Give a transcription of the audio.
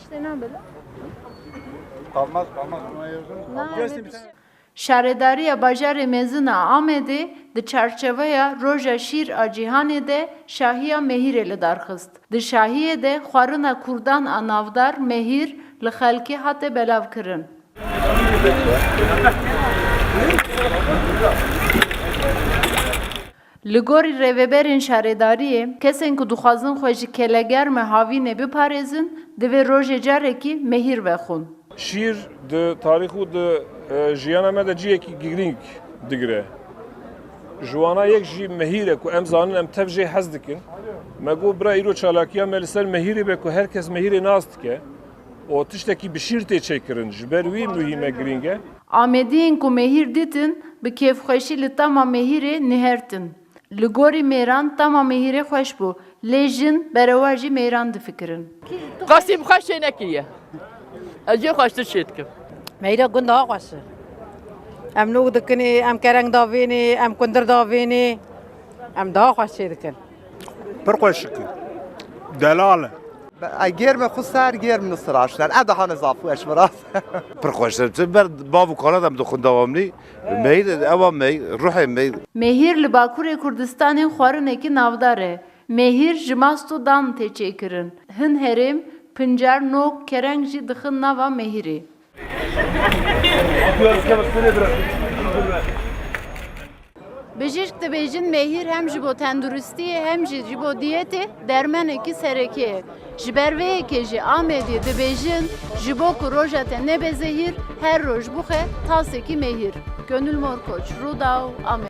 İşte ne böyle? Kalmaz. Buna yazın. Şaredariya bajarê mezin a Amedê di çarçeveya Roja Şîr a Cîhanê de şahiya Mehîrê li darxist. Di şahiyê de xwarina Kurdan a navdar Mehîr li xelkê hate belavkirin. Li gorî rêveberên şaredariyê, kesên ku dixwazin xwe ji kelegerme havînê biparêzin, divê rojê carekî mehîr vexwin. Şîr di tarîx û di jiyana me de ciyekî girîng digire. Ji wana yek jî mehîr e ku em zanin em tev jê hez dikin. Me got bira îro çalakiya me li ser mehîrê be ku herkes mehîrê nas dike. O tiştekî bi şîr tê çêkirin ji ber wî mühîme girîng e. Amediyên ku mehîr dîtin, bi kêfxweşî li tama mehîrê nihertin. Li gorî mêran tama mehîrê xweş bû, lê jin berewer jî mêran difikirin. Qasîm xweş çê nekiriye. Ez jê xweştir çê dikim. Meyra gund daha xweş. Em nû dikinê, em kereng davênê, em kundir davênê. Em daha xweş çê dikin. Pir xweş dikin. Delal e. گرم خود سر گرم نصراشتن ادها نظافو اشمراس پرخوشتم بر بابو کانادم دخون دوامنی مهیر اوا مهیر روح مهیر Mehîr li Bakurê Kurdistanê xwarinekî navdar e. Mehîr ji masto dan tê çêkirin. Hin herêm, pincar, nok, kereng jî dixin nava mehîrê. Bijîşk dibêjin mehîr hem ji bo tenduristiyê hem jî ji bo diyetê dermenekî serekê ye. Ji ber vê yekê jî Amediyê dibêjin ji bo ku roja te nebe zehîr, her roj bixe tasekî mehîr. Gönül Morkoç, Rûdaw, Amed.